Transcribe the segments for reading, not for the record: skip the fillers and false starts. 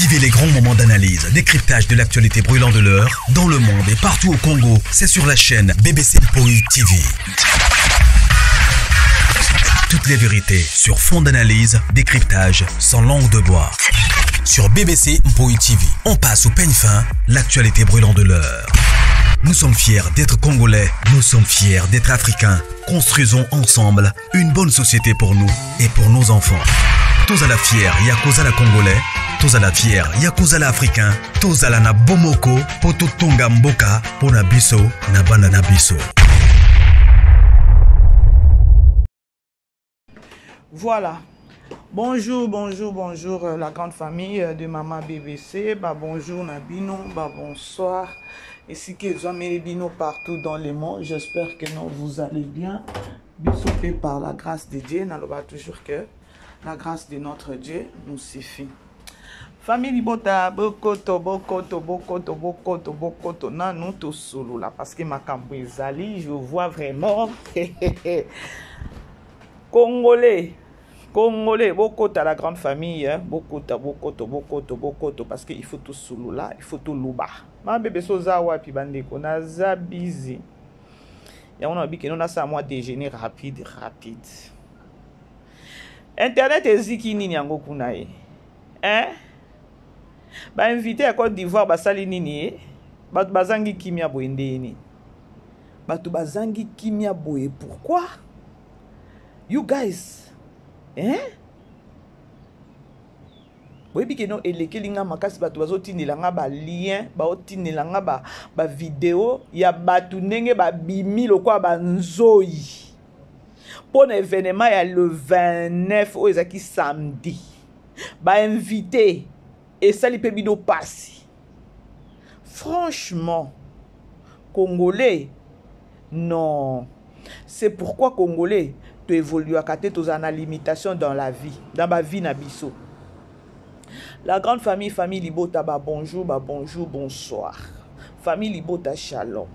Vivez les grands moments d'analyse, décryptage de l'actualité brûlante de l'heure, dans le monde et partout au Congo. C'est sur la chaîne BBC Mpoï TV. Toutes les vérités sur fond d'analyse, décryptage, sans langue de bois. Sur BBC Mpoï TV, on passe au peigne fin, l'actualité brûlante de l'heure. Nous sommes fiers d'être Congolais, nous sommes fiers d'être Africains. Construisons ensemble une bonne société pour nous et pour nos enfants. Tous à la fière, Yakozala Congolais. Tous à la fière, Yakozala Africain. Tous à la na Bomoko, Poto Tonga Mboka, Pona Biso, na Banana Biso. Voilà. Bonjour, la grande famille de Maman BBC. Bonjour Nabino, bonsoir. Ici qu'ils ont mis Bino partout dans le monde. J'espère que vous allez bien. Bisous par la grâce de Dieu. N'allons toujours que la grâce de notre Dieu nous suffit. Famille Libota, bokoto, nan nous tous solo là parce que ma cambouizali, je vois vraiment Congolais, beaucoup à la grande famille, beaucoup, parce qu'il faut tout solo là, il faut tout louba. Ma bébé sozawa puis bandeko na zabizi. Ya on a dit que nous na ça moi déjeuner rapide. Internet eziki nini yango kuna ye. Ba invité à Côte d'Ivoire basali nini batu bazangi kimia boendeni. Batu bazangi kimia boye. Pourquoi? You guys, boyebi ke no elekelinga makasi batu bazotinelanga ba lien, baotinelanga ba video ya batu ndenge ba bimi lokwa ba nzoyi. Pour l'événement ya le 29 au ezaki samedi. Ba invité et ça li pe bido passi. Franchement, Congolais, non. C'est pourquoi Congolais tu évolues à côté tous en limitation dans la vie, dans ma vie nabiso. La grande famille Libota, bonjour, bonsoir. Famille Libota, shalom.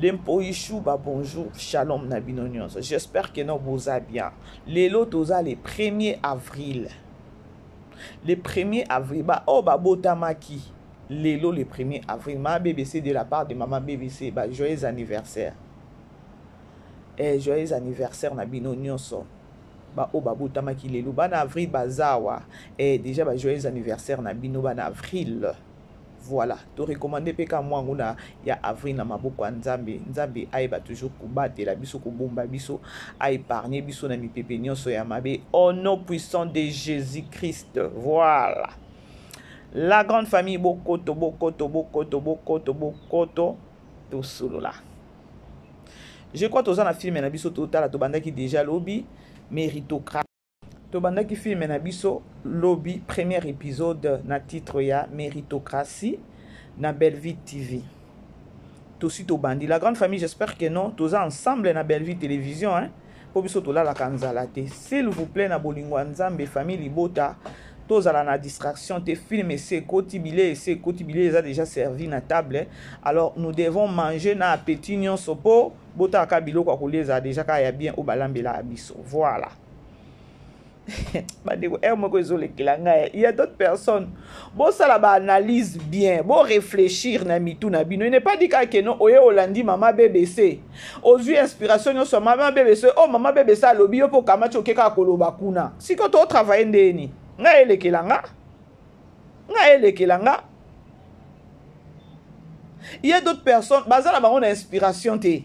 L'Empoïchou, bonjour, shalom nabinonions. J'espère que nous vous allez bien. Les lots le 1er avril. Le 1er avril, botamaki. Les lots le 1er avril. Ma BBC de la part de maman BBC, joyeux anniversaire. Et joyeux anniversaire nabino nyonso. Botamaki les lots. Avril bazawa. Et déjà joyeux anniversaire nabino avril. Voilà, tu recommandes peka moi nguna ya avril na maboko nzambe aiba toujours kubatela la biso kubomba biso a épargner biso na mipepe nyonso ya mabe au nom puissant de Jésus-Christ. Voilà. La grande famille bokoto to solo là. Je crois que dans film na biso total to bandaki déjà lobby méritocratie. Tobandaki film na biso lobby premier épisode na titre ya méritocratie na Bellevue TV. Tosi to bandi la grande famille, j'espère que non tous ensemble na Bellevue télévision pour biso to la kanzalate. S'il vous plaît na bolingo nzambe famille Libota tous à la distraction te film c'est cotibilé ça déjà servi na table. Alors nous devons manger na appétit nyonso po bota ka biloko ko leza déjà ka ya bien au balambela abiso. Voilà. Il y a d'autres personnes. Bon, ça la analyse bien. Bon, réfléchir na mitou na bino. Il n'est pas dit que non. Oye Olandi maman BBC. Aux yeux inspiration yo so maman BBC. Oh maman BBC a lobby pour kamacho keka koloba kuna. Si quand on travaille ndeni. Nga elekelanga. Il y a d'autres personnes. Bazala ba on a inspiration te.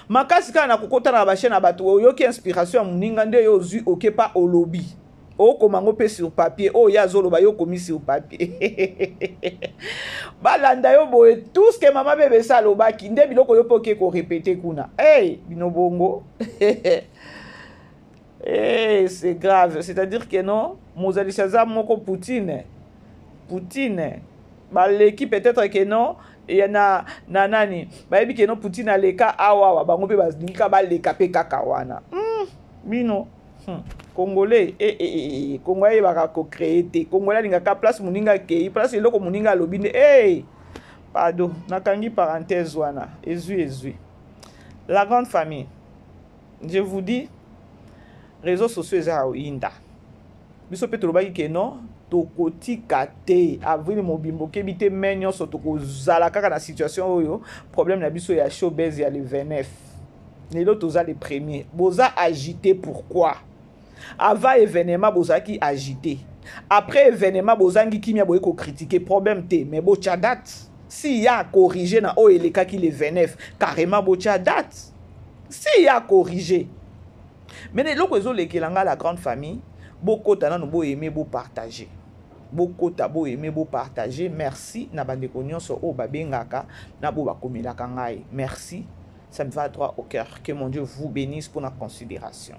Makasi kana kokota na bache na bato yoki inspiration muninga nde yo zu okepa olobi o komango pe sur papier o ya zolo ba yo komi sur papier balanda yo boye tout ce que maman bébé ça lobaki nde biloko yo poke ko répéter kuna bino bongo c'est grave, c'est-à-dire que non Mozali Chaza moko Poutine l'équipe peut-être que non. Il y a nani bayebi ke no Poutine aleka awa bango pe baznika baleka pe kakawana bino Congolais Congolais baka ko créer Congolais lingaka place muninga ke place eloko muninga lobine pardon nakangi parenthèse wana ezui la grande famille. Je vous dis réseaux sociaux eza inda biso pe tolobaki ke non tokotika te avril mobimbo kebi te menyo so tokozala kaka na situation oyo problème na biso ya showbiz ya le 29 lelo toza les premiers boza agité pourquoi avant événement bozaki agité après événement bozangi kimia boye ko critiquer problème te mais bocha date si ya corriger na o eleka ki le 29 carrément bocha date si ya corriger mais lelo ko lekelanga la grande famille bokota nanu bo aimer bo partager bokota bo aimer bo partager merci na bandeko nyonso o babengaka na bo bakomelaka ngai merci ça me va droit au cœur que mon Dieu vous bénisse pour la considération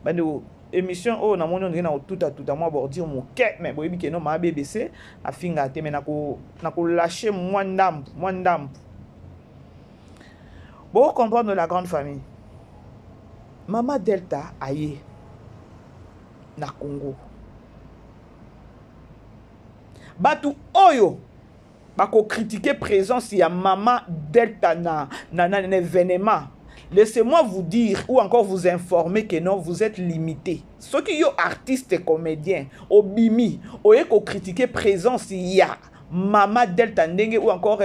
bandeko émission o na moni na tout à moi bordir mon quai mais boyebi ke no ma BBC afinga te mais na ko lâcher moi ndambu bon comprendre la grande famille Mama Delta aye na Congo batu oyo bako critiquer présence ya Mama Delta na événement. Laissez-moi vous dire ou encore vous informer que non, vous êtes limité. Ceux qui sont artistes et comédiens, obimi, oyeko critiquer présence ya Mama Delta ndenge ou encore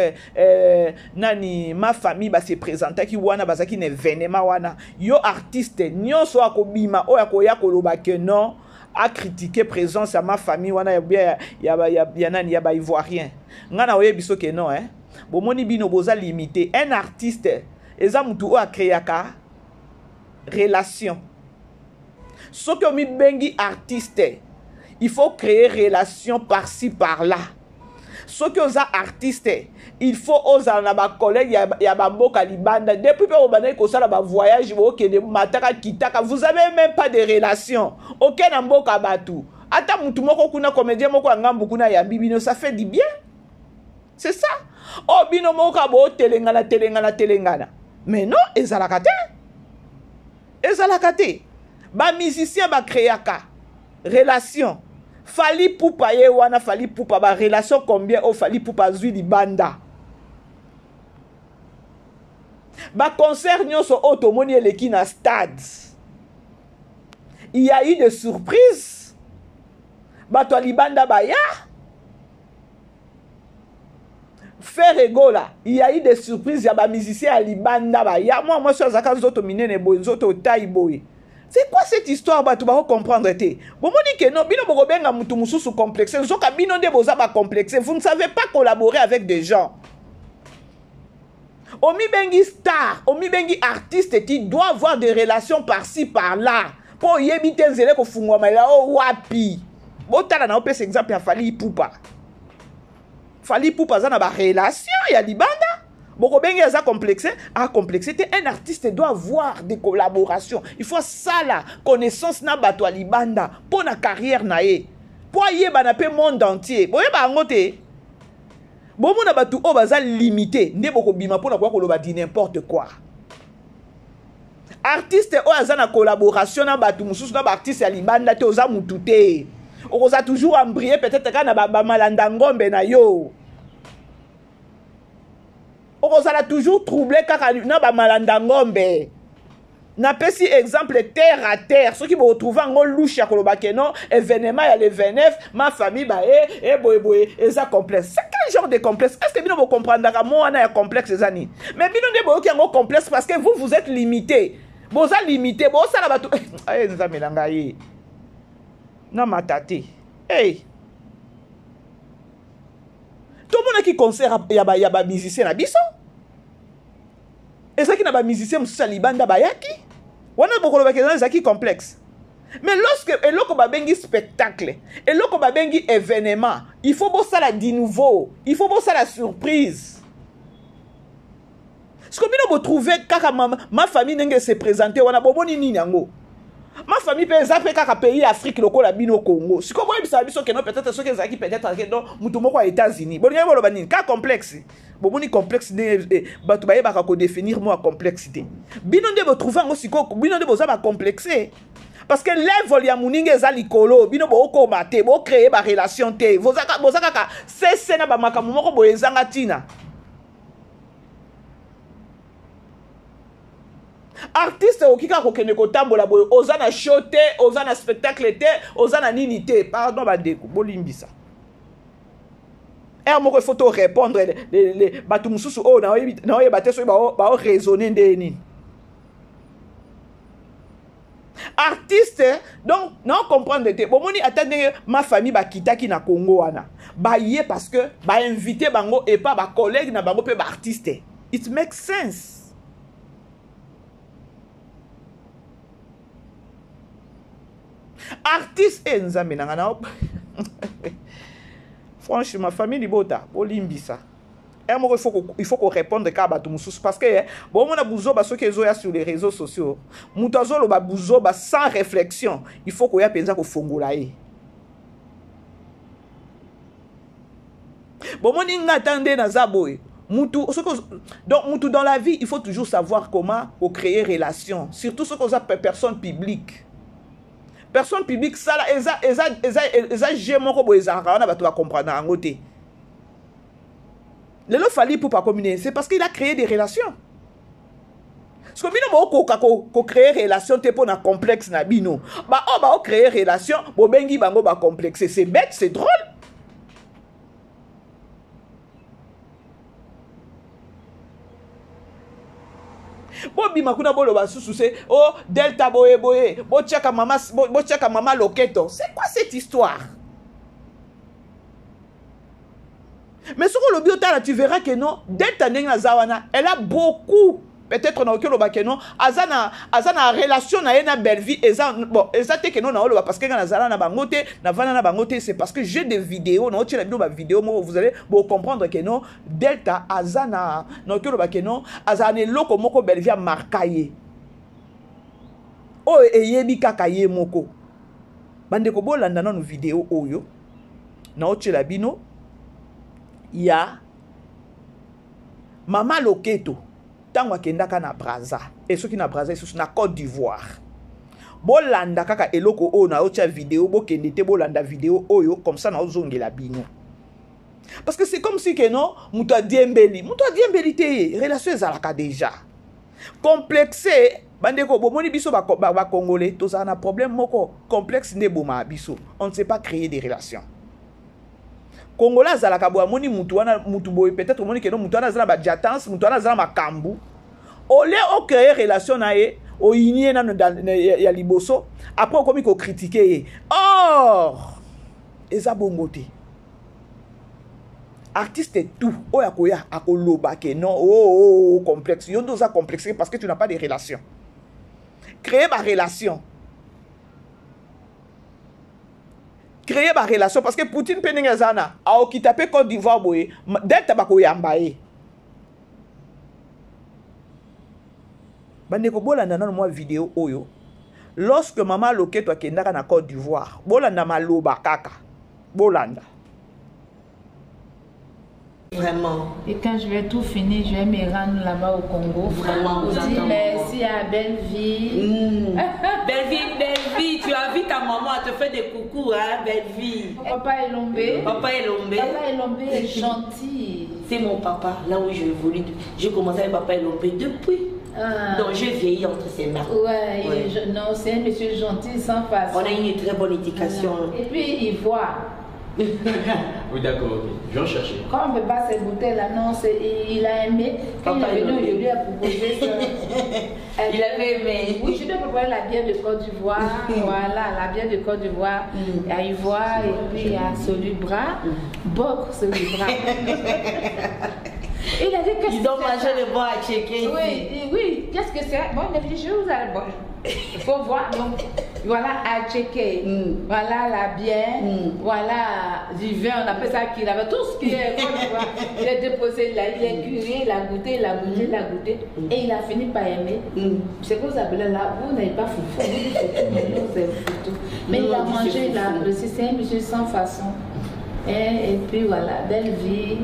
nani ma famille ba se présenter ki wana bazaki na événement wana. Yo artiste nyonso akobima oya koloba que non a critiquer présence à ma famille wana ya nani ya ba ivoirien. Ngana oye biso que non hein. Bomoni bino boza limité. Un artiste eza mutu o a créé ka relation. Ce que mi bengi artiste, il faut créer relation par-ci par-là. Ce que oza artiste, il faut oza na ba collègue ya ba mboka libanda depuis pe obana ko sala ba voyage bo ke de mataka kitaka, vous avez même pas de relation. OK na mboka batu. Ata mutu moko kuna comédien moko ngambu kuna ya bibino, ça fait du bien. C'est ça. Oh bino moka bo telengana. Mais non, ezalaka te. Ba musicien ba créaka relation. Fali Poupa ye wana Fali Poupa ba relation combien au Fali Poupa zui di banda. Ba concert nyonso otomoni eleki na stade. Il y a eu des surprises. Ba to libanda ba ya. Faire rigola, il y a eu des surprises, il y a des musiciens à Libanda, il y a moi je suis à Zaka Zoto Minene Boy, Zoto Taïboy. C'est quoi cette histoire? Tu vas comprendre. Bon, on dit que non, bino bogobenga mutu mususu complexe. Zoka bino de boza ba complexe. Vous ne savez pas collaborer avec des gens. Omi bengi star, omi bengi artiste qui doit avoir des relations par-ci par-là. Pour yebite nzele ko fungwa maila o wapi. Botala na opes exemple ya Fali Poupa. Fali Poupa za na ba relation ya libanda. Boko bengi za complexé, complexité. Un artiste doit avoir des collaborations. Il faut ça là, connaissance na bato libanda pour na carrière na ye. Pour yeba na pe monde entier. Boye ba ngote. Bomo na bato o baza limité, nde boko bima pour na kwa koloba di n'importe quoi. Artiste o aza na collaboration na bato mususu na ba artiste ya libanda te oza mutu te. Oza toujours embrayé peut-être ka na ba malanda ngombe na yo. Oza la toujours troublé kaka na ba malanda ngombe. Na pesi exemple terre à terre, ceux qui vont retrouver en louche ya koloba ke non, événement ya le 29, ma famille ba boy eza complexe. C'est quel genre de complexe? Est-ce que bino vous comprendre ka moi na ya complexe ezani? Mais bino de boyo ki en complexe parce que vous êtes limité. Boza limité, bo ça la bato. Ay nza melanga yi. Na matate. Hey. Tout le monde qui concert ya ba musicien na biso. Et ça qui na ba musicien mususu libanda bayaki. Wana bokolo ba kezana zaki complexe. Mais lorsque eloko ba bengi spectacle, eloko ba bengi événement, il faut bo ça la di nouveau, il faut bo ça la surprise. Ce que bino bo trouver kaka ma famille nenge se présenter wana boboni nini yango. Ma famille peut zapper kaka pays Afrique loko la bino Congo. Si comme ça biso que non peut-être ceux qui zaki peut-être que non mutu moko aux États-Unis. Bon ngebo lo banini ka complexe. Boboni complexe de batu baye ba ko définir moi complexité. Bino de bo trouver ngo siko bino de bo za ba complexé. Parce que level ya muninge za likolo bino bo ko mate bo créer ba relation te. Bozaka ka c'est na ba makamu moko bo ezanga tina. artiste okika kokende kotambola boye oza na show te oza na spectacle te oza na nini te pardon bandeko bolimbisa moko il faut to répondre les bato mususu o na oyeba te so ba raisonner nde nini artiste donc non comprendre te bomoni attendez ma famille ba kitaki na Congo wana ba yé parce que ba invité bango et pas ba collègue na bango pe ba artiste it makes sense. Artiste et nzambe nanga franchement ma famille libota olimbisa il faut qu'on réponde ka bato mususu parce que bon mona buzoba soki ezoya sur les réseaux sociaux mutu azoloba buzoba sans réflexion il faut koya penza kofongola ye bon moni ngatande na zaboye mutu donc mutu dans la vie il faut toujours savoir comment créer relation surtout ce qu'on appelle personne publique. Personne publique ça là eza jémoko bo ezaka na bato ba comprendre en te. Le lo fali pour pas communiquer c'est parce qu'il a créé des relations. Parce que bino ko créer relation te pour na complexe na bino. Ba créer relation bo bengi bango ba complexe c'est bête c'est drôle. Bobi makuna bolo basusu c'est oh delta boye bo tchaka mama loketo c'est quoi cette histoire mais sur le biota là tu verras que non delta nenga zawana elle a beaucoup peut-être na okelo ba que non azana relation na ena belle vie bon te que non na olo parce que na zala na bangote na vana na bangote c'est parce que j'ai des vidéos na otela ba vidéo vous allez comprendre que non delta azana na okelo ba que non azana loko moko belle vie markaye o eyebi kaka ye moko bande ko bolanda na no vidéo oyo na otela bino ya mama loketo tango akendaka na Braza et ceux qui na Braza ils sont na Côte d'Ivoire bolanda kaka eloko o na ocha vidéo bokende te bolanda vidéo oyo comme ça na ozongela bino parce que c'est comme si que non muto diembeli te relation ezalaka déjà complexé bandeko bomoni biso ba congolais tous na problème moko complexe ne boma biso on ne sait pas créer des relations. Congolais zalaka bo amoni mutu wana mutu boy peut-être moni que non mutu wana zala ba jatance mutu wana zala makambu ole o créer relation na ye o inie na ya liboso après on komi ko critiquer ye or eza bongote artiste tout o yakoya akoloba ke non complexe yo ndoza complexé parce que tu n'as pas de relation créer ba relation créer ba relation parce que Poutine peninga zana a okitape Côte d'Ivoire boye delta bako yamba ye bande ko bolanda na moi vidéo oyo lorsque maman loketo akendaka na Côte d'Ivoire bolanda maloba kaka bolanda vraiment. Et quand je vais tout finir, je vais me rendre là-bas au Congo. Vraiment, vous dire merci à Belle Vie. Belle Vie, tu as vu ta maman, elle te fait des coucous, hein, Belle Vie. Papa Elombe. Papa Elombe est gentil. C'est mon papa, là où je évolue. J'ai commencé avec Papa Elombe depuis. Donc j'ai vieilli entre ses mains. Ouais. Non, c'est un monsieur gentil sans façon. On a une très bonne éducation. Et puis il voit. Oui, d'accord, ok. Je vais en chercher. Quand on me bat cette bouteille-là, non, il a aimé. Quand il est venu, je lui ai proposé ça. Il avait aimé. Oui, je lui ai proposé la bière de Côte d'Ivoire. Voilà, la bière de Côte d'Ivoire. À Ivoire, et puis à Solubra. Boc, Solubra. Il a dit que ils ont mangé le bois à checker. Oui, qu'est-ce que c'est? Bon, je vous allez bon. Il faut voir. Donc, voilà, à checker. Voilà la bière. Voilà du vin, on appelle ça qu'il avait tout ce qui est. Il a déposé là, il a curé, il a goûté. Et il a fini par aimer. C'est que vous appelez là, vous n'avez pas foufou. Mais il a mangé, il a apprécié. C'est un monsieur sans façon. Et puis voilà, Belle Vie.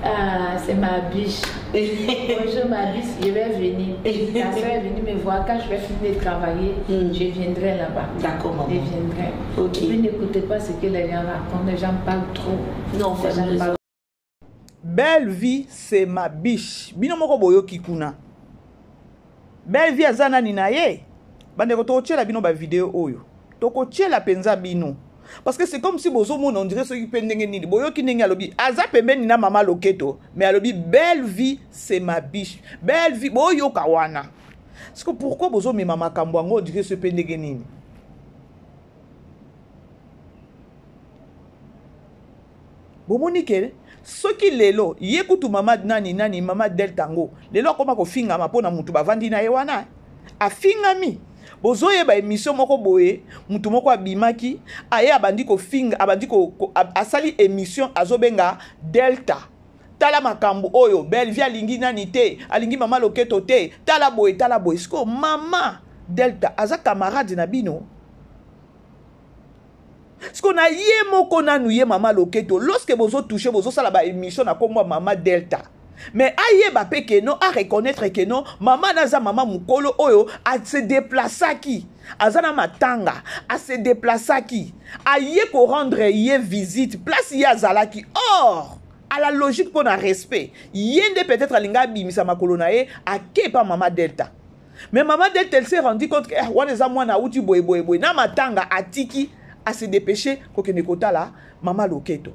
Ah, c'est ma biche. Bonjour ma biche, je vais venir. Ta soeur est venue me voir. Quand je vais finir de travailler, je viendrai là-bas. D'accord, maman. Je viendrai. Ok. Et puis n'écoutez pas ce que les gens racontent. Les gens parlent trop. Non, parlent... Belle Vie, c'est ma biche. Bino moko boyo kikuna. belle vie aza nani na ye bandeko tokotiela bino bavideo oyo tokotiela mpenza bino parce que c'est comme si bozomona on dirait soki mpe ndenge nini boyoki ndenge alobi aza pembeni na mama loketo mais alobi belle vie c'est ma biche belle vie boyoka wana parce que pourquoi bozomema makambo yango on dirait soki mpe ndenge nini bomoni ke soki lelo ye kutu mama nani mama Delta ngo lelo akoma kofingama mpona mutu bavandi na ye wana afingami bozoyeba émission moko boye mutu moko abimaki aye abandi kofinga abandi asali émission azobenga Delta tala makambo oyo belle vie alingi nani te alingi mama loketo te tala boye siko mama Delta aza camarade na bino siko na ye moko nanu ye mama loketo lorsque bozo toucher bozo sala ba émission na komwa mama Delta mais aye ba pe que non a reconnaître que non mama naza mama mukolo oyo a se déplaçaki azana matanga a se déplaçaki aye ko rendre ye visite place ye azalaki or à la logique pour un respect yende peut-être alinga bimisa makolo na ye ake pa mama Delta mais mama Delta elle s'est rendu compte que wana za mwana uti boy na matanga atiki à se dépêcher ko kene kotala mama loketo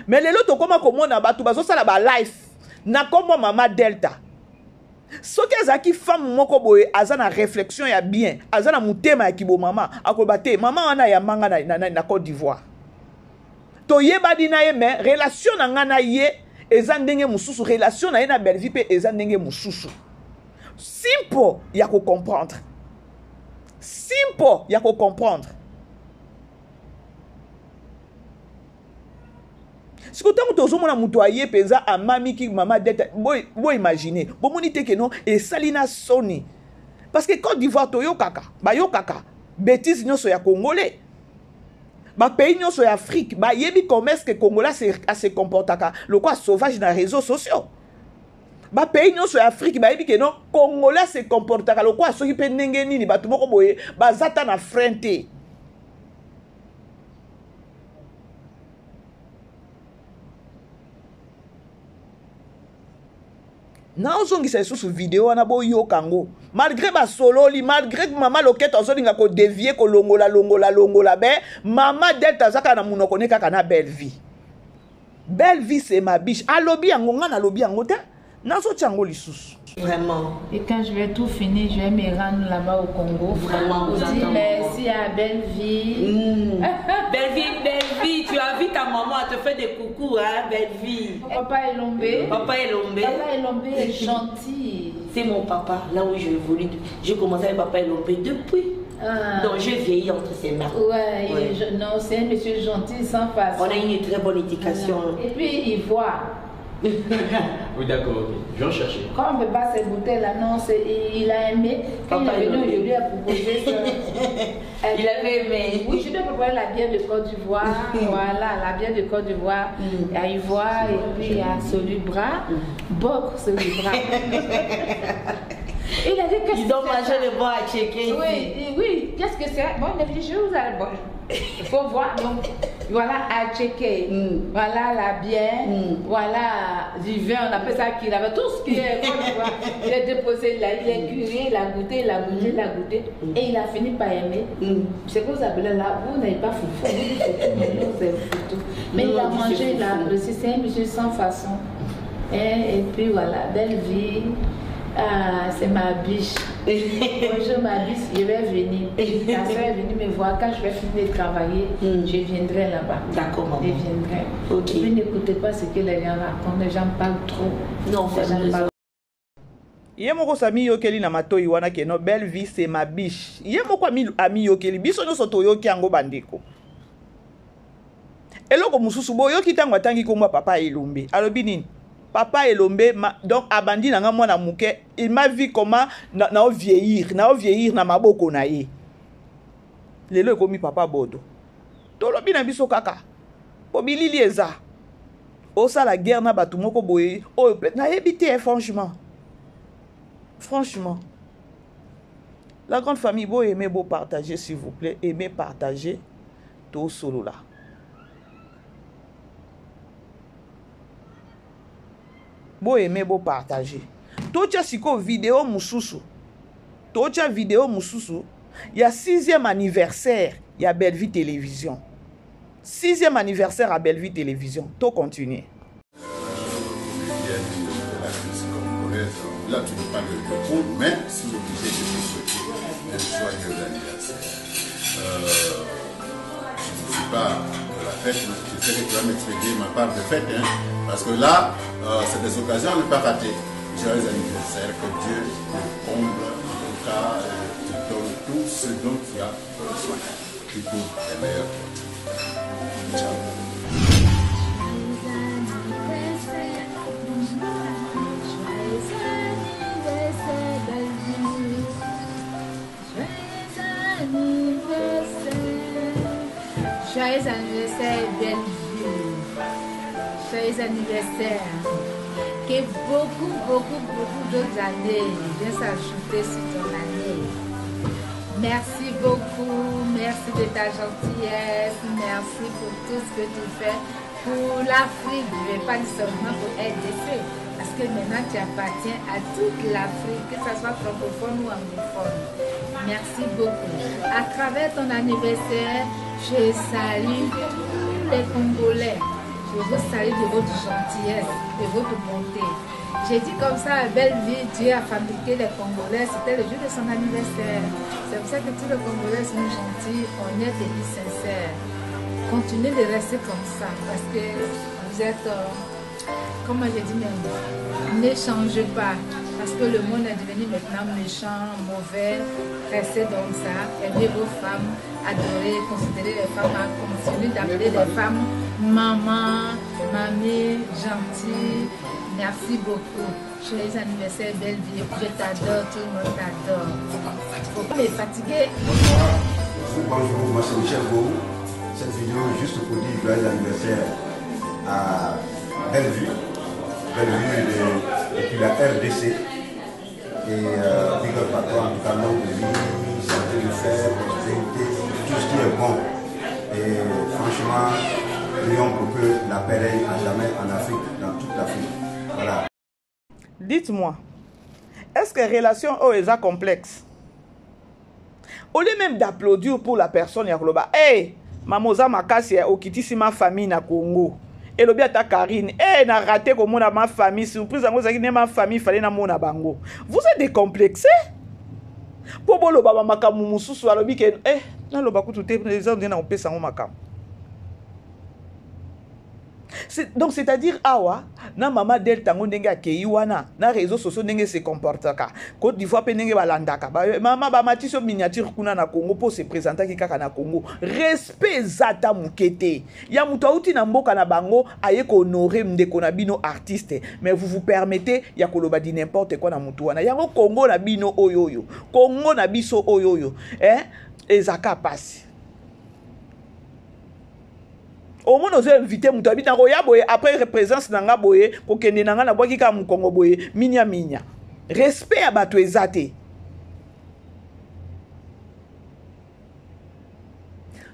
mais lelo to koma komona batu bazo sala ba life na komo mama Delta soki azaki femme moko boye azana réflexion ya bien azana mutema ya kibo mama akobate mama wana ya manga na Côte d'Ivoire to yeba dina ye mais relation na ngana ye eza ndenge mususu relation na ye na belle vie pe eza ndenge mususu simple ya ko comprendre siko tango tozomona mutu aye penza amami ki mama Delta bo imaginer bomoni te ke non esali na soni parce que Côte d'Ivoire toyokaka bayokaka bêtise nyonso ya congolais ba pays nyonso ya Afrique bayebi comment est-ce que congolais se comportaka lokwa sauvage na réseaux sociaux ba pays nyonso ya Afrique bayebi ke non congolais se comportaka lokwa soki pe ndenge nini batu moko boye bazata na frente na ozongisa lisusu video wana boyoka ngo malgré basololi malgré mama loketo azolinga kodevie kolongola be mama Delta azaka na munoko ne kaka na belle vie c'est ma biche alobi yango nga na lobi yango te nazotia yango lisusu Vraiment. Et quand je vais tout finir, je vais me rendre là-bas au Congo. Vraiment, vous dire merci à Belle Vie. Belle Vie, tu as vu ta maman, elle te fait des coucous, hein, Belle Vie. Papa Elombé. Papa Elombé est gentil. C'est mon papa, là où je évolue. J'ai commencé avec Papa Elombé depuis. Donc j'ai vieilli entre ses mains. Ouais. Non, c'est un monsieur gentil sans façon. On a une très bonne éducation. Et puis il voit. Oui, d'accord, ok. Je vais en chercher. Quand on ne peut pas ces bouteilles-là, non, il a aimé. Quand il est venu, je lui ai proposé ça. Il avait aimé. Oui, je lui ai proposé la bière de Côte d'Ivoire. Voilà, la bière de Côte d'Ivoire. À Ivoire et puis à Solubra. Boc, Solubra. Il a dit que ils ont mangé le bon à checker. Oui, qu'est-ce que c'est? Bon, je vous allez bon. Il faut voir. Donc, voilà, à checker. Voilà la bière. Voilà du vin, on appelle ça qu'il avait tout ce qui est. Il a déposé là, il a curé, il a goûté. Et il a fini par aimer. C'est que vous appelez là, vous n'avez pas foufou. Mais il a mangé, il a apprécié. C'est un monsieur sans façon. Et puis voilà, belle vie. Ah, c'est ma biche. Bonjour ma biche, je vais venir. Ma soeur est venue me voir. Quand je vais finir de travailler, je viendrai là-bas. D'accord, maman. Je viendrai. Ok. Et puis n'écoutez pas ce que les gens racontent. Les gens parlent trop. Non, parlent. Ye moko sami yokeli na matoi wana ke no belle vie c'est ma biche. Ye moko ami yokeli biso no soto yoki yango bandeko. Eloko mususu bo yoki tango atangi komba papa Elombe. Alobi nini? Papa Elombe, donc abandi nanga mwana muke, il m'a vu comment na vieillir na maboko na ye. Lelo komi papa bodo. Tolobi na biso kaka. Bobilili eza. Osa la guerre na batu moko boye. Oh, na yebite franchement. Franchement. La grande famille, beau aimer, beau partager s'il vous plaît, aimer partager tout solo là. Beau aimer, beau partager. Tout ça, c'est quoi vidéo mususu. tocha vidéo mususu ya 6e anniversaire ya Bellevue Télévision. 6e anniversaire à Bellevue Télévision. To continuer. Là, tu ne parles de pour, mais si obligé de te souhaiter un joyeux anniversaire. Je ne suis pas de la fête, je sais que tu vas m'expliquer ma part de fête, hein, parce que là, c'est des occasions à ne pas rater. Joyeux anniversaire, que Dieu te comble, en tout cas, te donne tout ce dont tu as besoin. Tu pour les meilleurs. Ciao. Joyeux anniversaire, Bellevue. Joyeux anniversaire. Que beaucoup d'autres années viennent s'ajouter sur ton année. Merci beaucoup. Merci de ta gentillesse. Merci pour tout ce que tu fais pour l'Afrique. Je ne vais pas dire seulement pour RDC. Parce que maintenant tu appartiens à toute l'Afrique, que ce soit francophone ou anglophone. Merci beaucoup. À travers ton anniversaire, je salue tous les Congolais. Je vous salue de votre gentillesse, de votre bonté. J'ai dit comme ça à Bellevue, Dieu a fabriqué les Congolais. C'était le jour de son anniversaire. C'est pour ça que tous les Congolais sont gentils, honnêtes et sincères. Continuez de rester comme ça parce que vous êtes, comment j'ai dit même, ne changez pas. Parce que le monde est devenu maintenant méchant, mauvais. Restez comme ça. Aimez vos femmes, adorez, considérez les femmes, continuez d'appeler les femmes maman, mamie, gentille. Merci beaucoup. Joyeux anniversaire, Bellevue. Je t'adore, tout le monde t'adore. Faut pas me fatiguer. Bonjour, moi c'est Michel Beau. Cette vidéo est juste pour dire joyeux anniversaire à Bellevue. Bellevue depuis la RDC. Et big up à toi, en tout cas, longue vie, santé de fer, prospérité, tout ce qui est bon. Et franchement, prions pour que la paix règne à jamais en Afrique, dans toute l'Afrique. Voilà. Dites-moi, est-ce que relation est complexe? Au lieu même d'applaudir pour la personne, il y a hey, Mamoza Makasi au kitisi ma famille na Congo. Et le bien ta Karine, n'a raté comme on a ma famille, surprise à moi, ma famille, fallait na mona bango. Vous êtes décomplexé? Pour le baba makamu mususu alobi ke na lo baku tout les gens na on pesa makam. Donc c'est-à-dire awa na mama del tango ndenge akei wana na réseaux sociaux ndenge se comportaka Côte d'Ivoire pe ndenge balandaka mama ba matiso miniature kuna na Congo pour se présenter ki kaka na Congo respect zata mukete ya mutu auti na mboka na bango aye ko honorer ndeko na bino artiste mais vous vous permettez ya koloba di n'importe quoi na mutu wana yango Congo na bino oyoyo Congo na biso oyoyo ezaka pasi. Au moins nous avons invité mutu abita roya boye après présence nanga boye ko kende nanga na boki ka mukongo boye minya respect à bato ezate.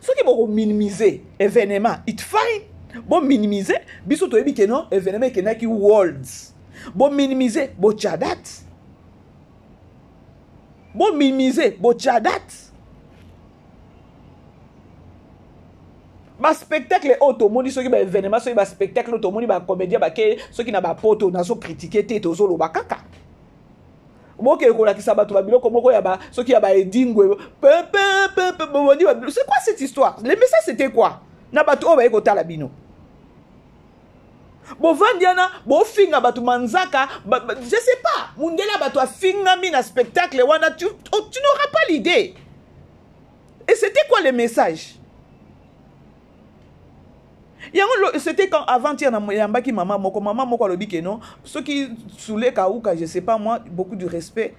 Ce qui vont minimiser événement it fine bon minimiser biso to ebi non événement kenaki worlds bon minimiser bo chadat bon minimiser bo chadat. Ba spectacle automoni ceux qui ba événement ceux qui ba spectacle automoni ba comédien ba ke ceux qui na ba poto na so critiquer te to zo lo ba kaka moke ko la kisaba to ba biloko moko ya ba ceux qui ya ba edingwe c'est quoi cette histoire? Le message c'était quoi? Na ba to ba eko tala bino bo vandiana bo finga ba to manzaka je sais pas mundela ba to finga mi na spectacle wana tu n'auras pas l'idée. Et c'était quoi le message? C'était quand avant-hier qui maman moko alobi ke non ceux qui soulé kaouka je sais pas moi beaucoup de respect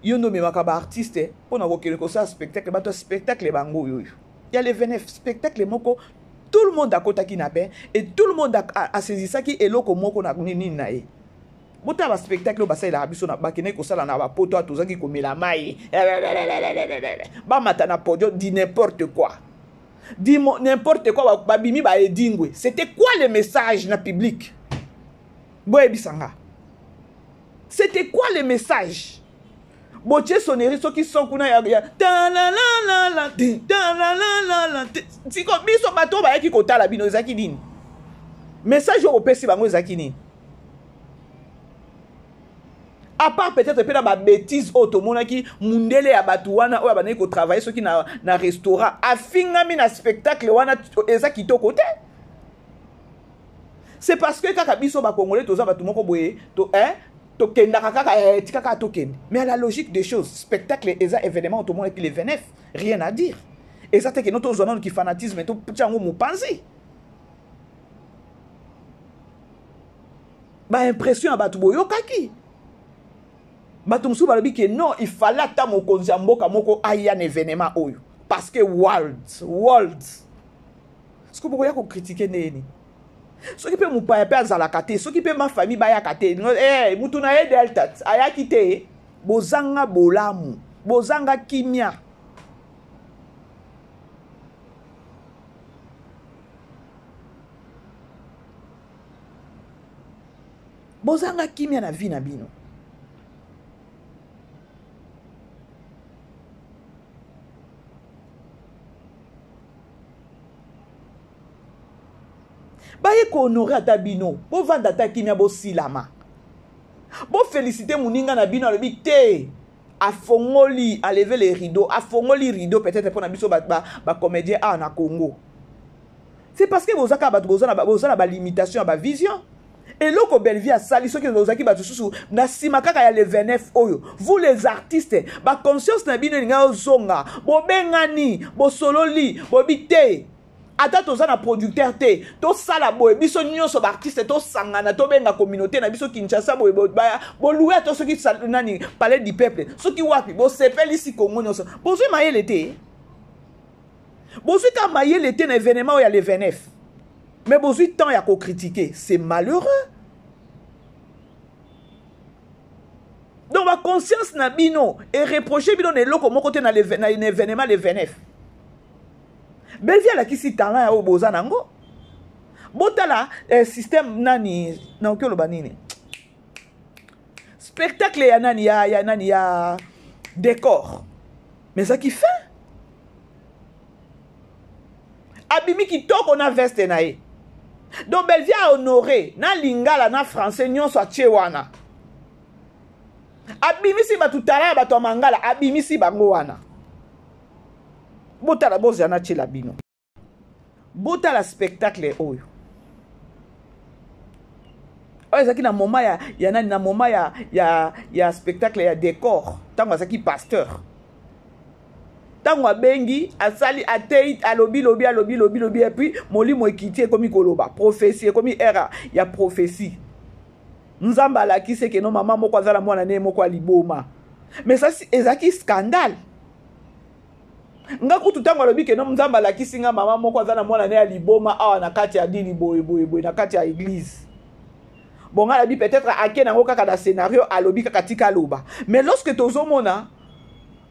yo no me makaba artiste pour na kokele ko ça spectacle ba to spectacle bango yo il y a les vénef spectacle moko tout le monde a kota ki na ben et tout le monde a saisi ça qui eloko moko na nini na e bota ba spectacle ba ça la biso na ba kene ko sala na ba poto atozaki ko mela mai ba matana podio di n'importe quoi. Dis n'importe quoi, babimi ba edingwe. C'était quoi le message na public? Boye bisanga. C'était quoi le message? botie sonnerie soki son kuna ya ta la la la la ta la la la tiko biso bato bayaki kotala bino ezaki nini message opesi bango ezaki nini à part peut-être pe na ba bêtise otomonaki mundele ya batu wana oyo banaki ko travailler soki na restaurant afingami na spectacle wana ezaki kitoko te. C'est parce que kaka biso ba congolais toza batu moko boye to to kenda kaka tikaka to kende. Mais à la logique des choses, spectacle et événement tout le monde et puis les 29, rien à dire. Et ça c'est que notre zone qui fanatisme to tchango mupanzi. Ba impression batu boyo kaki. Batu msu balobi que non, il fallait ta mokonzi mboka moko aya un événement oyo parce que world. Ce que vous voyez qu'on critique neni. Ce qui peut mon père à la kate, ce qui peut ma famille baya kate. Eh, mutuna e delta, aya kite, bozanga bolamu, bozanga kimia. Bozanga kimia na vie na bino. Baye ko honorer ata bino bo vanda ata kimia bo silama bo féliciter muninga na bino alobi te afongoli a lever les rideaux afongoli rideau peut-être pour na biso ba comédien na Congo. C'est parce que bozaka ba bozana ba limitation ba vision et loko Belleville a sali soki bozaki ba tususu na sima kaka ya le 29 oyo vous les artistes ba conscience na bino nga ozonga bo bengani bo sololi bo bité. Ata toza na producteur te to sala boye biso nyonso ba artiste to sangana to benga communauté na biso Kinshasa boye bo louer to soki nani palais du peuple soki wapi bo sepeli si Congo nyonso bozui mayele te bozui ka mayele te na événement ya le 29 mais bozui temps ya ko critiquer c'est malheureux. Donc ma conscience na bino et reprocher bino ne loko moko te na événement le 29. Belleville la kisi talent ya oboza nango botala système nani na okelo banini spectacle ya nani ya nani ya décor mais ça qui fait abimi kitoko na veste na ye donc Belleville a honoré na lingala na français nyonso atie wana abimi si batu tala batu mangala abimi si bango wana. Bota la bosse yana tchela bino. Bota la spectacle oyo. Oyo zaki na moment ya nani na moment ya spectacle ya décor. Tango zaki pasteur. Tango bengi asali atei alobi et puis molimo ekiti komi koloba prophétie komi era ya prophétie. Nzamba la ki se ke no mama moko azala mwana ne moko aliboma. Mais ça c'est ezaki scandale. Nga kutu tango alobi ke no mzamba la kisinga mama moko azana mwana ne aliboma awa na kati ya dini boye na kati ya église. Bon nga labi peut-être ake nango kaka da scénario alobi kaka tika loba. Mais lorsque tozomona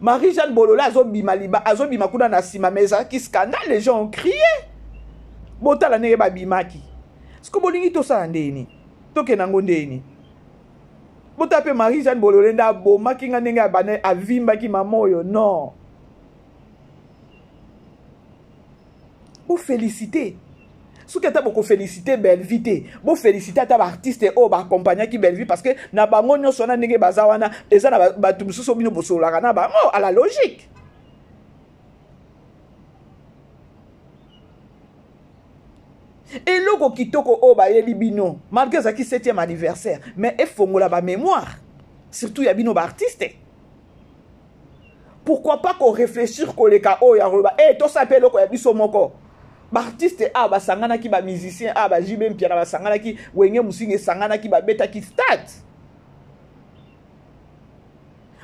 Marie-Jeanne Bolola azobima kuna na sima meza ki scandale les gens ont crié. Botala ne ba bimaki. Siko bolingi to sa ndeni. Toke nango ndeni. Botape Marie-Jeanne Bolola nda boma kinga ndenge bana avimba ki mamoyo non. Vous féliciter. Ce que tu as beaucoup félicité Belleville, vous féliciter ta artiste ou ba accompagner qui Belleville parce que na bango nyonso na ndenge bazawana eza na batu mususu bino bosolaka na bango à la logique. Et logo kitoko o ba yeli bino malgré ça qui 7e anniversaire mais efongola ba mémoire surtout ya bino ba artiste. Pourquoi pas qu'on réfléchir ko le ka o ya roba to s'appelle loko ya biso moko. Ba artiste ba sangana ki ba musicien ba JB Mpia ba sangana ki wenge musinge sangana ki ba beta ki stade.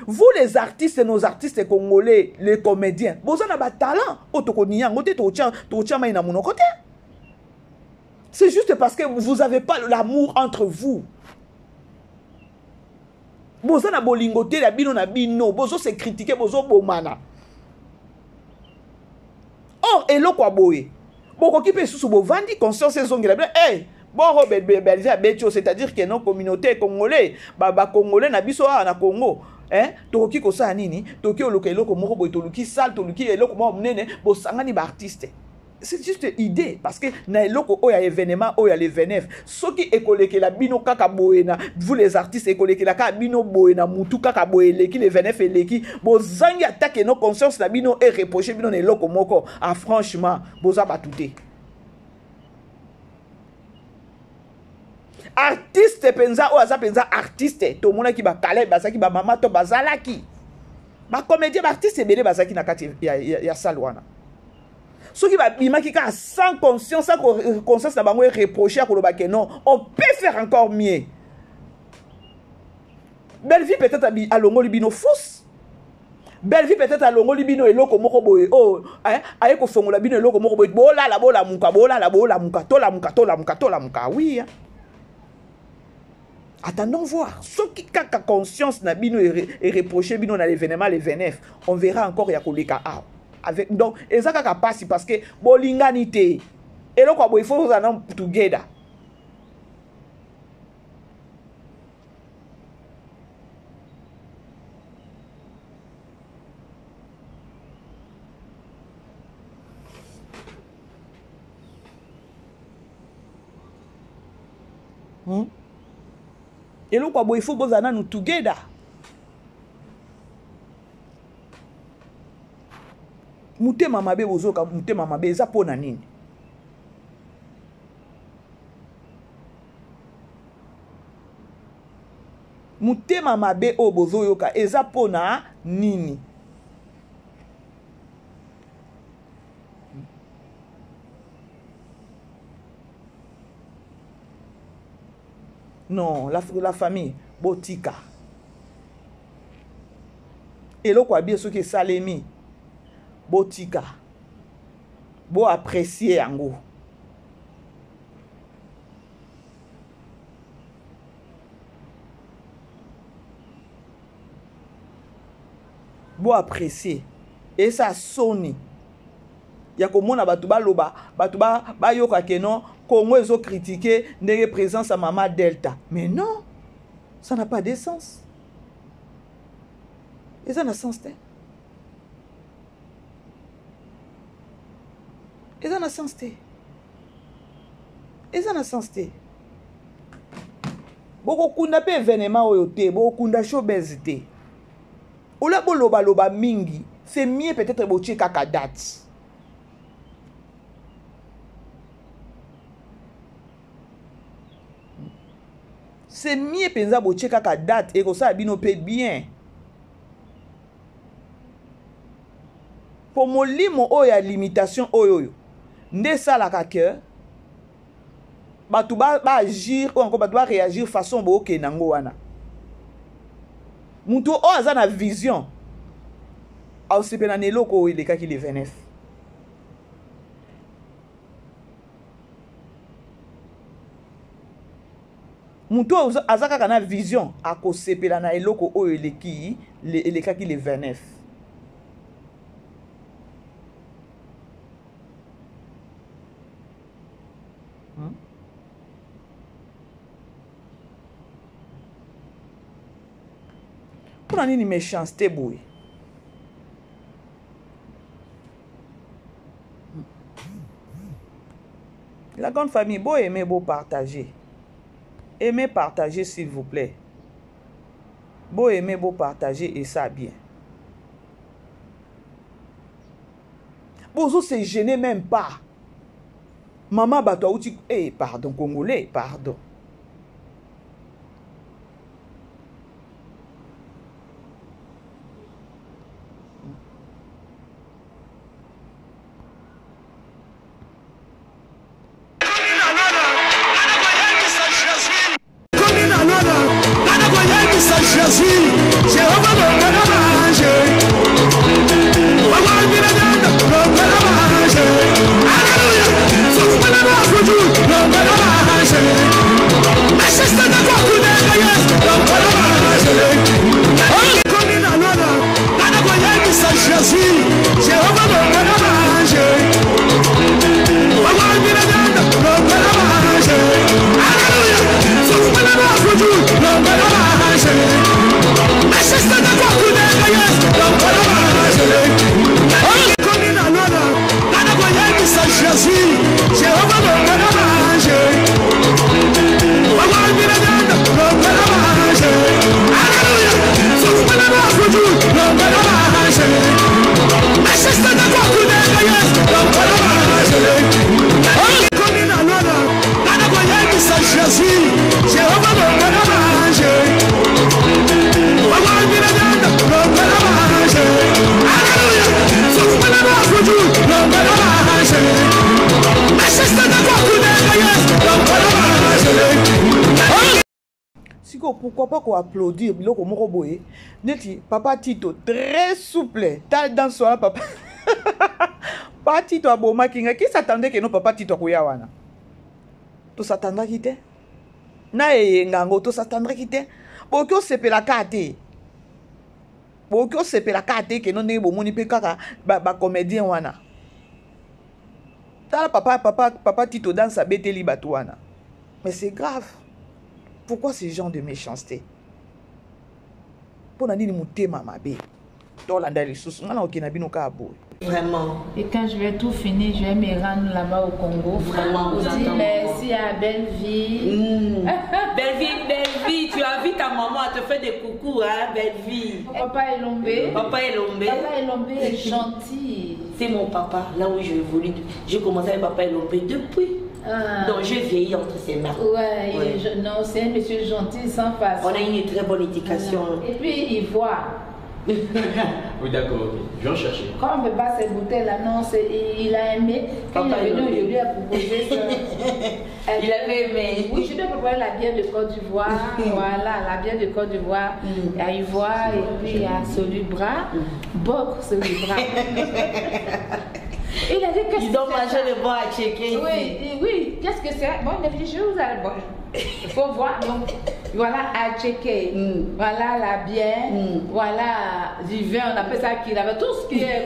Vous les artistes, nos artistes congolais, les comédiens, vous avez un talent. C'est juste parce que vous n'avez pas l'amour entre vous. Vous avez un bolingoté, la bino na bino, vous avez se critiquer, vous avez bomana. Or, et l'eau quoi boye. Bon, qui peut sous vandi conscience et son bon, c'est-à-dire que nos communautés congolais, Congolais na biso na Congo. tokoki kosala nini tokoki oluka eloko moko boye toluki sale toluki eloko moko monene bosangani baartiste. C'est juste une idée parce que na eloko oya événement oya le 29 soki ekolekela bino kaka boyena vous les artistes ekolekela kaka bino boyena mutu kaka boyeleki le 29 eleki bozangi attaque no conscience na bino et reprocher bino na eloko moko franchement boza batute artiste penza o aza penza artiste to mona ki ba kale bazaki ba mama to bazalaki ba comédien ba artiste ebele bazaki na kati ya salwana. Ceux qui va sans conscience, sans conscience, reprocher à Kolobake, non, on peut faire encore mieux. Belle vie peut-être à Longo Libino fausse. Belle vie peut-être à Longo Libino et Loko Mokoboy. Oh, aïe, qu'on fait Bino et Loko Mokoboy. Bola la bola muka, bola la bola muka, tola muka, tola muka, tola muka. Oui. Attendons voir. Ceux qui ont conscience na Bino et reprocher Bino dans l'événement, les 29, on verra encore Yakoleka A. Avec, donc, et ça qui passe parce que bolinganité et donc il faut nous en together. Et donc il faut nous en together. Mutema mabe bozoka mutema mabe eza pona nini mutema mabe o bozoyoka eza pona nini non la famille botika eloko abie soki esalemi botika bo apprécier yango bo apprécier et ça soni ya komona batu baloba batu ba yoka ke non Congo ezo critiquer ndenge présence à Mama Delta mais non ça n'a pas de sens et ça n'a sens te et ça n'a sens te et ça n'a sens te boko kunda pe événement oyo te boko kunda showbiz te ola boloba loba mingi c'est mieux peut-être botie kaka date c'est mieux penza botie kaka date et ça bino pe bien pour molimo oyo ya limitation oyo nde salaka ke batu ba agir ou encore batu ba réagir façon boke nango wana mutu o aza na vision au sepena neloko oyo lekaki le 29 mutu aza kaka na vision akosepela na eloko oyo elekaki le 29 Pour nini méchanceté boy la grande famille beau aimer beau partager aimez partager s'il vous plaît beau aimer beau partager et ça bien bozo se gêner même pas maman bato outi pardon congolais pardon pourquoi pas qu'on applaudir biloko moko boye. Neti papa Tito très souple. Dans son papa. Papa Tito aboma kinga qui s'attendait que non papa Tito koya wana. To s'attendra kite. Na ngango to s'attendra kite. Boko sepela kate. Boko sepela kate que non ne bomoni pe kaka ba comédien wana. Tala papa Tito dans sa beteli batouana. Mais c'est grave. Pourquoi ce genre de méchanceté? Pour nani mouté mama bé. Dans la dalle sous on a aucun abino ka abo. Vraiment. Et quand je vais tout finir, je vais me rendre là-bas au Congo. Vraiment, vous dire merci à Belle-Vie. Belle-Vie, tu as vu ta maman, elle te fait des coucous, hein, Belle-Vie. Papa Elombé. Papa Elombé. Papa Elombé est gentil. C'est mon papa, là où je évolue. J'ai commencé avec Papa Elombé depuis. Donc j'ai vieilli entre ses mains. Ouais. Non, c'est un monsieur gentil sans façon. On a une très bonne éducation. Et puis il voit. Oui, d'accord, ok. Je vais en chercher. Quand on me bat ces bouteilles-là, non, il a aimé. Quand Papa il est venu, je lui ai proposé ça. Il avait aimé. Oui, je lui ai proposé la bière de Côte d'Ivoire. Voilà, la bière de Côte d'Ivoire. À Ivoire et puis à Solubra. Boc, Solubra. Il a dit que ils doivent manger le bon à checker. Oui, qu'est-ce que c'est? Bon, il a dit, je vous allez. Bon, il faut voir. Donc, voilà, à checker. Voilà la bière. Voilà du vin, on appelle ça qu'il avait tout ce qui est.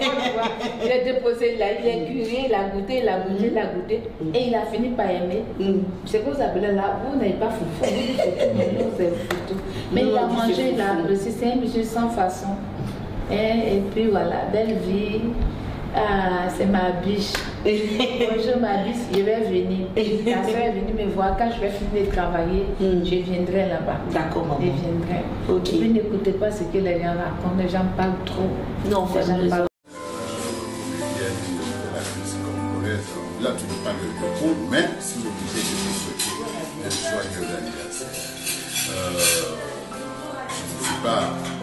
Il a déposé là, il est curé, il a goûté. Et il a fini par aimer. C'est que vous appelez là, vous n'avez pas foufou. Mais il a mangé, il a apprécié. C'est un monsieur sans façon. Et puis voilà, belle vie. Ah, c'est ma biche. Bonjour ma biche, je vais venir. Ma soeur est venue me voir. Quand je vais finir de travailler, je viendrai là-bas. D'accord, maman. Je viendrai. Ok. Et puis n'écoutez pas ce que les gens racontent. Les gens parlent trop. Non, les gens parlent. Là, tu ne parles de pour, mais si obligé de te souhaiter un joyeux anniversaire. Je ne suis pas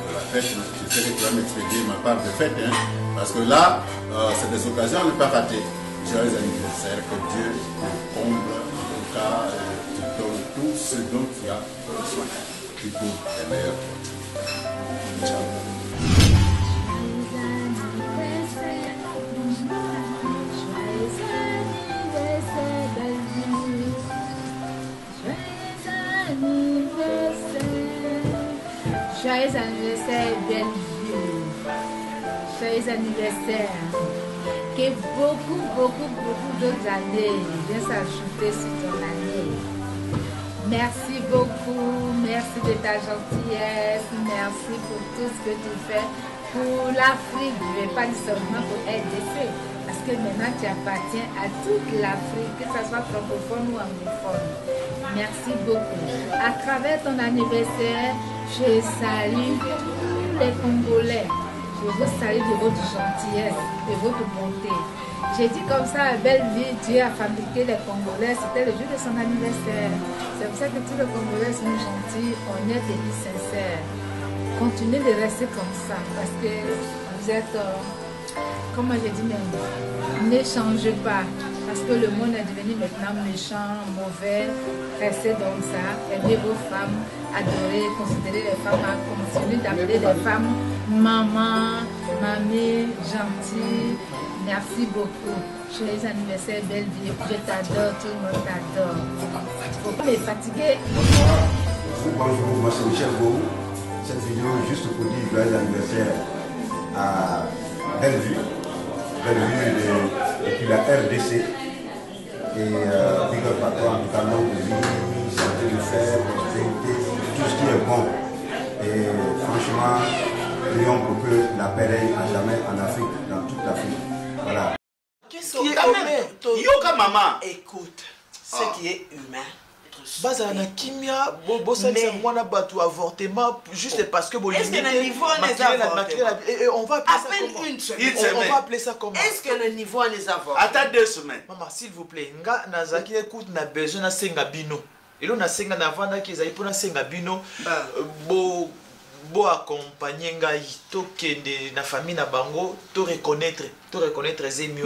de la fête, je sais que tu vas m'expliquer ma part de fête, hein, parce que là, c'est des occasions à ne pas rater. Joyeux anniversaire, que Dieu te comble, en tout cas, te donne tout ce dont tu as besoin. Tu peux les meilleurs. Ciao. Joyeux anniversaire, Belle-Vie. Joyeux anniversaire. Que beaucoup d'autres années viennent s'ajouter sur ton année. Merci beaucoup, merci de ta gentillesse, merci pour tout ce que tu fais pour l'Afrique. Je ne vais pas dire seulement pour RDC, parce que maintenant tu appartiens à toute l'Afrique, que ce soit francophone ou anglophone. Merci beaucoup. À travers ton anniversaire, je salue tous les Congolais. Je vous salue de votre gentillesse, de votre bonté. J'ai dit comme ça, à Belle-Vie, Dieu a fabriqué les Congolais. C'était le jour de son anniversaire. C'est pour ça que tous les Congolais sont gentils, honnêtes et sincères. Continuez de rester comme ça, parce que vous êtes, comment j'ai dit même, ne changez pas. Parce que le monde est devenu maintenant méchant, mauvais. Restez donc ça. Aimez vos femmes, adorez, considérez les femmes, continuez d'appeler les femmes maman, mamie, gentille. Merci beaucoup. Joyeux anniversaire, Belle-Vie. Je t'adore, tout le monde t'adore. Faut pas les fatiguer. Bonjour, moi c'est Michel Gou. Cette vidéo est juste pour dire joyeux anniversaire à Belle-Vie. Depuis la RDC. Et big up à toi, en tout cas, longue vie, santé de fer, prospérité, tout ce qui est bon. Et franchement, prions pour que la paix règne à jamais en Afrique, dans toute l'Afrique. Voilà. Qu'est-ce qui est humain? Yoka maman. Écoute, ce qui est humain. Bazana kimia, bosalisa mwana batu avortement juste parce que est-ce que le niveau des avortements? Et on va appeler ça comment? Une semaine. On va appeler ça comment? Est-ce que le niveau des avortements? Attends 2 semaines. Maman, s'il vous plaît, nga nazaki écoute na besoin na senga bino. Et là na senga na vanda ki ezali pona senga bino bo accompagner ngai to kende na famille na bango to reconnaître zemi.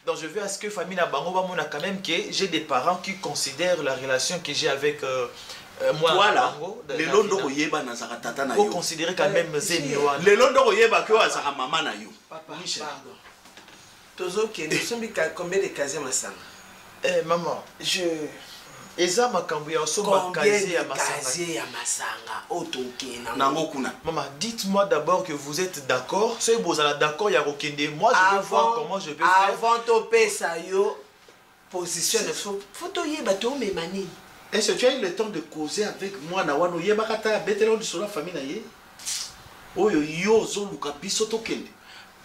Donc je veux à ce que famille na bango ba mona quand même que j'ai des parents qui considèrent la relation que j'ai avec Voilà. Les londo oyeba na zaka tata na yo. Vous considérez quand même Zemi wana. Les londo oyeba que wa zaka maman na yo. Papa, pardon. Tozo ke nous sommes combien de casiers masanga? Maman, Eza makambu ya osomba casier ya masanga. Nango kuna. Maman, dites-moi d'abord que vous êtes d'accord. Si vous êtes d'accord, il y a Rokende. Moi, je vais voir comment je peux faire. Avant topé ça yo, position de photo yeba to memani. Est-ce que tu as eu le temps de causer avec moi na wano yeba kata betelo sur la famille na ye? Oyo yo zo luka biso to kende.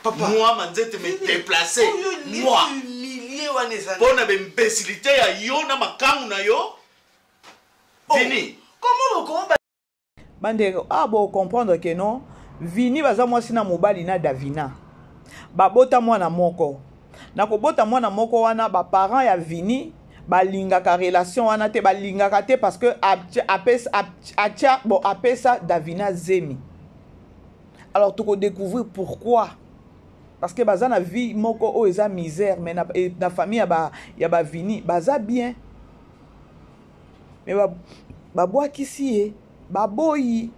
Papa, moi manzete me déplacer. Moi. Pour na imbécilité ya yo na makamu na yo. Vini. Comment vous comprenez? Bande bo comprendre que non. Vini baza mwasi na mobali na Davina. Babota mwana moko. Na kobota mwana moko wana ba parents ya Vini balingaka relation wana te balingaka te parce que apesa Davina Zemi. Alors tu peux découvrir pourquoi. Parce que baza na vie moko o eza misère mais na famille ya ba Vini baza bien. Mais babwa kisi baboyi.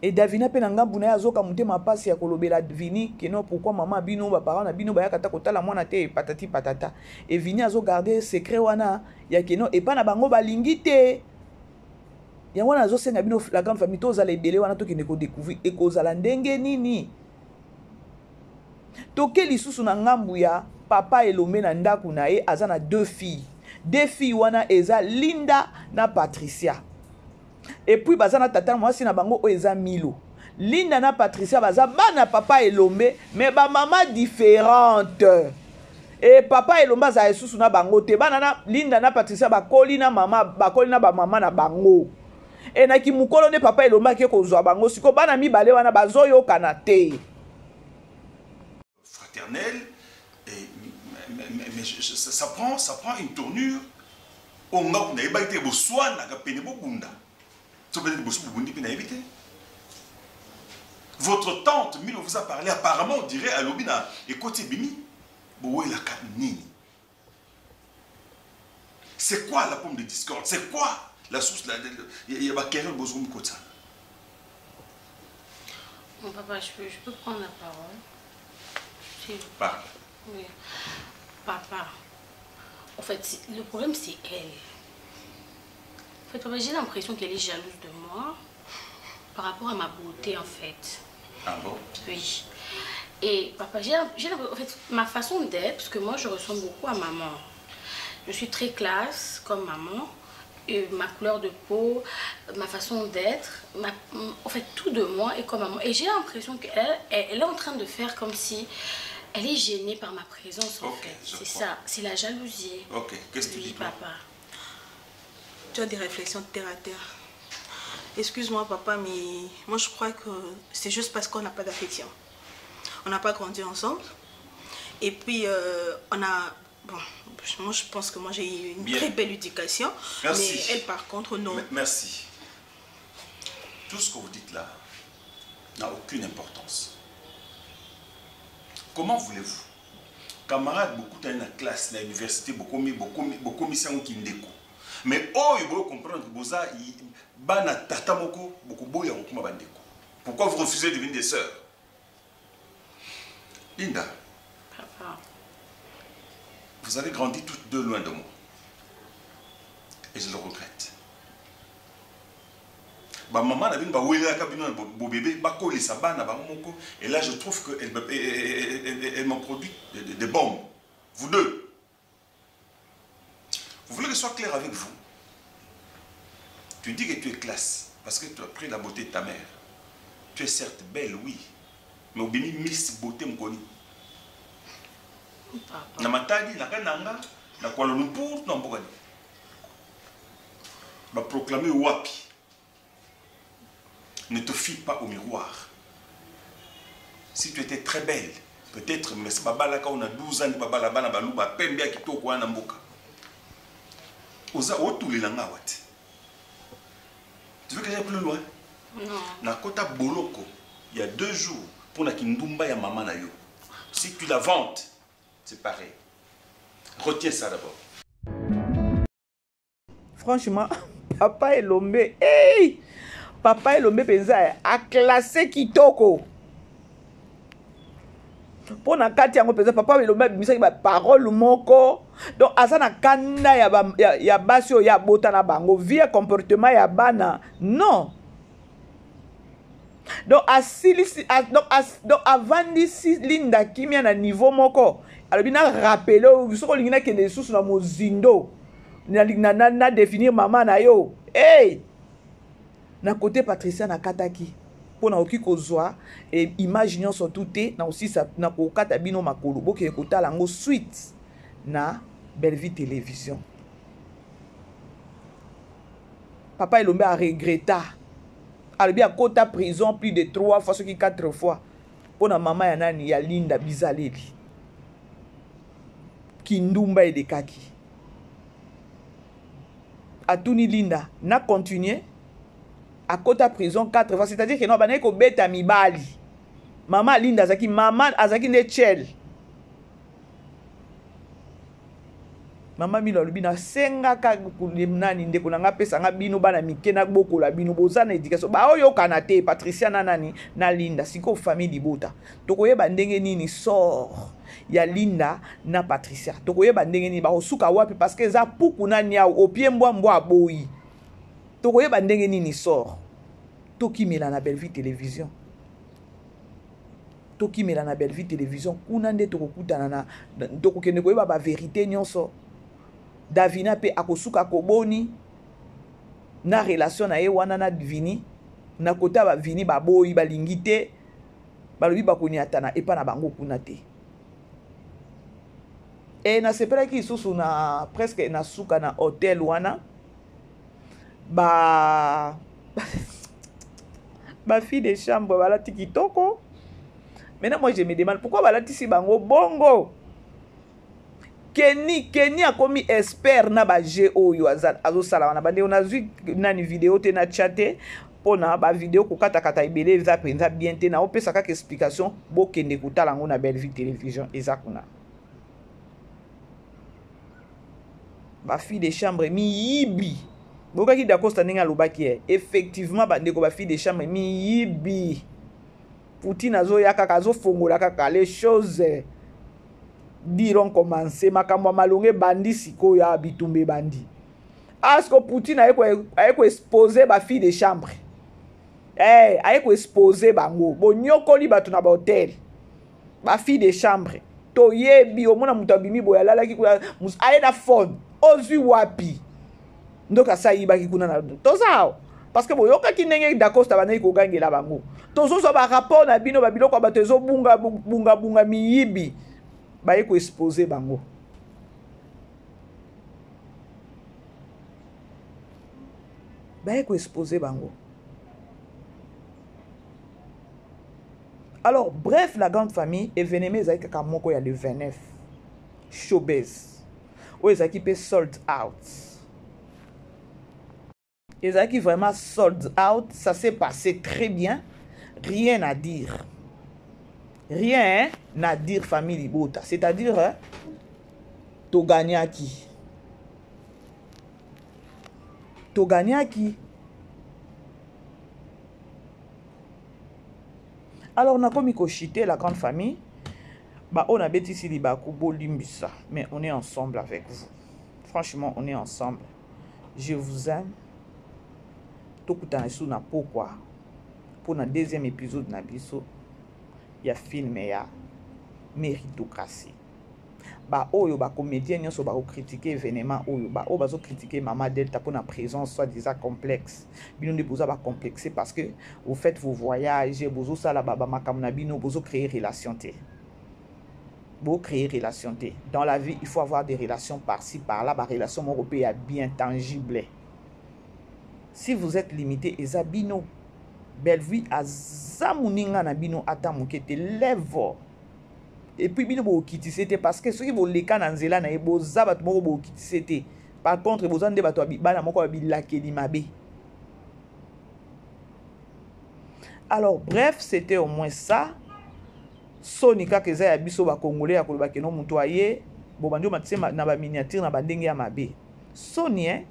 Et Davina pe na ngambu na ya zoka mutema pasi ya kolobela Vini que non pourquoi maman bino ba parents na bino ba yakata kotala mwana te patati patata. Et Vini azo garder secret wana ya que non et pas na bango balingi te. Ya wana azo senga bino la grande famille to za la ebele wana to ki ne ko découvrir e ko za la ndenge nini. To ke lisusu na ngambu ya papa elomé na ndaku na ye azana deux filles. Deux filles wana eza Linda na Patricia. Et puis bazana tata mwasi na bango eza Milo. Linda na Patricia baza bana papa elombe mais ba maman différente. Et papa elomba za esusu na bango te bana na Linda na Patricia bakoli na mama bakoli na ba mama na bango. Et na ki mukolo ne papa elomba ke kozwa bango siko bana mibale wana bazoyo kana te. Fraternel et mais ça prend une tournure. On a pas été besoin na kapene bokunda. Votre tante Milo vous a parlé, apparemment on dirait à l'obina et côté Bini. C'est quoi la pomme de discorde? C'est quoi la source? Il y a pas besoin de côté. Mon papa, je peux prendre la parole. Parle. Oui. Papa, en fait, le problème c'est elle. En fait, papa, j'ai l'impression qu'elle est jalouse de moi par rapport à ma beauté, en fait. Ah bon? Oui. Et papa, j'ai en fait, ma façon d'être, parce que moi, je ressemble beaucoup à maman. Je suis très classe, comme maman. Et ma couleur de peau, ma façon d'être, en fait, tout de moi est comme maman. Et j'ai l'impression qu'elle est en train de faire comme si elle est gênée par ma présence, en fait. C'est ça, c'est la jalousie. Ok, qu'est-ce que tu dis, papa? Tu as des réflexions de terre à terre. Excuse-moi papa, mais moi je crois que c'est juste parce qu'on n'a pas d'affection. On n'a pas grandi ensemble. Et puis on a... Bon, moi je pense que moi j'ai eu une très belle éducation. Merci. Mais elle par contre non. Merci. Tout ce que vous dites là n'a aucune importance. Comment voulez-vous? Camarades, beaucoup dans la classe, dans l'université, beaucoup mission qui ndeko. Mais oh, il faut comprendre que Boza, bana tata moko, beaucoup boya okuma bandeko. Pourquoi vous refusez de devenir des sœurs? Linda. Papa. Vous avez grandi toutes deux loin de moi. Et je le regrette. Ma maman n'a pas de bébé, et là je trouve qu'elle m'a produit des bombes. Vous deux. Vous voulez que je sois clair avec vous? Tu dis que tu es classe parce que tu as pris la beauté de ta mère. Tu es certes belle, oui. Mais au béni, Miss Beauté Mkoni. Na matadi, na kananga, na Kuala Lumpur, na Mbogani. Va proclamer Wapi. Ne te fie pas au miroir. Si tu étais très belle, peut-être, mais c'est Baba là, quand on a 12 ans, Baba là-bas, na Balouba, Pembia qui toque ou Anamboka. Oza otu les langa wat. Tu veux que j'aille plus loin? Non. Na Kota Boloko, il y a 2 jours, pour la Kindumba ya maman na yo. Si tu la vantes, c'est pareil. Retiens ça d'abord. franchement papa Elombe, hey! Papa Elombe penza a classé kitoko. Pour na kati yango penza papa Elombe bimisa ba parole moko. Donc azana kanda ya basio ya bota na bango via comportement ya bana. Non. Donc donc avant d'ici Linda Kimia na niveau moko. Alors bina rappeler soko lingina ke de sous na mozindo. Na définir maman na yo. Hey! Na côté Patricia na kataki. Pour na oki kozwa et imaginons surtout te na aussi ça na ko kata bino makolo boke kota lango suite na Bellevue Télévision. Papa Elombe a regretté. Albi a kota prison plus de 3 fois, ce qui 4 fois. Pour na maman ya nani ya Linda Bizaleli. Kindumba et de kaki. Atuni Linda na continué à kota prison 4 fois, c'est-à-dire que non bana ko beta mibali. Maman Linda azaki maman azaki ne chel. Mama milo lobi na senga ka nani ndeko na nga pesa nga bino bana mike na bokola bino bozana éducation ba oyo kana te Patricia na nani na Linda siko famille libota tokoyeba ndenge nini sort ya Linda na Patricia tokoyeba ndenge nini ba osuka wapi parce que za puku na nya opie mbwa aboyi tokoyeba ndenge nini sort tokimela na Bellevue Télévision tokimela na Bellevue Télévision kuna nde tokokutana na tokokende koyeba ba vérité nyonso. Davina pe akosuka koboni na relation na ye wana na Vini na kota ba Vini baboyi balingi te balobi bakoni atana epa na bango kuna te. Et na sepela ki susu na presque na suka na hotel wana ba fille de chambre balati kitoko. Maintenant moi je me demande pourquoi balati si bango bongo. Kenny a commis expert na ba je oyo azo sala wana bande on a vu nani vidéo te na chaté pona ba vidéo ko kata kata ibele za penza bien te na opesa kaka explication bo kende kutala ngo na Bellevue Télévision ezakuna ba fille de chambre mi yibi boka ki dakosta ninga lobaki effectivement bande ko ba fille de chambre mi yibi Poutine azo yaka azo fongola kaka les choses diront commencer makambo malonge bandi siko ya bitumbe bandi asko Poutine ayeko exposer ba fille de chambre ayeko exposer bango bonyokoli batu na ba hotel ba fille de chambre to yebi omona mutu abimi boya lalaki kuna aye na phone ozwi wapi ndoka sayibaki kuna na tozao parce que boyoka ki ndenge dakosta bana ko gangela bango tozozo ba rapport na bino ba biloko ba tezo bunga miyibi baye ko exposer bango. Baye ko exposer bango. Alors bref, la grande famille événement ezaki kaka moko ya le 29 showbiz o ezaki pe sold out. Ezaki vraiment sold out, ça s'est passé très bien, rien à dire. Rien à dire famille Libota. C'est-à-dire, to gagné à qui? To gagné à qui? Alors, on a comme chité la grande famille. Bah, on a bêti ici les limbisa. Mais on est ensemble avec vous. Franchement, on est ensemble. Je vous aime. Tout le temps, pourquoi? Pour le deuxième épisode, Nabiso. Il y a film ya méritocratie. Ba oyo ba comédien nyonso ba critiquer événement oyo ba o bazo critiquer Mama Delta pour na présence soit déjà complexe. Bino ne boza ba complexé parce que vous faites vos voyages, bozo sala baba makamna bino bozo créer relation té. Bo créer relation té. Dans la vie, il faut avoir des relations par-ci par-là, ba relation européenne bien tangible. Si vous êtes limité ezabino Bellevue azamuninga na bino ata mokete levo. Et puis bino bo kitisete parce que ceux qui bo leka na nzela na ebo zabat moko bo kitisete. Par contre bozan de bato bana moko bilakeli mabe. Alors bref, c'était au moins ça. Sonika keza ya biso ba congolais ya koloba ke no mutu aye bo bandio matise na ba miniature na ba ndenge ya mabe. Soni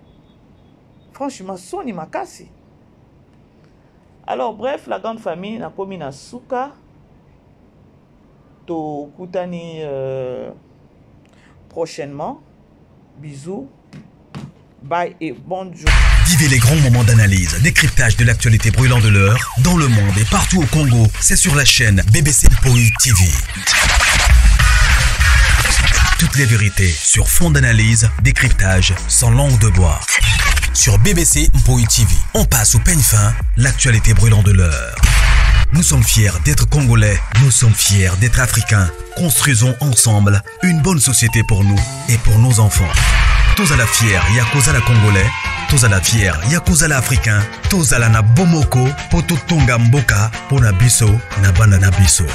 Franchement, soni makasi. Alors, bref, la grande famille n'a commis na souka. To kutani prochainement. Bisous. Bye et bonne journée. Vivez les grands moments d'analyse, décryptage de l'actualité brûlante de l'heure, dans le monde et partout au Congo. C'est sur la chaîne BBC Mpoï TV. Toutes les vérités sur fond d'analyse, décryptage sans langue de bois. Sur BBC Mpoï TV, on passe au peigne fin l'actualité brûlante de l'heure. Nous sommes fiers d'être Congolais, nous sommes fiers d'être Africains. Construisons ensemble une bonne société pour nous et pour nos enfants. Tous à la fière, Yakozala Congolais, tous à la fière, Yakozala Africain, tous à la na Bomoko, Poto Tonga Mboka, Pona Biso, na Banana Biso.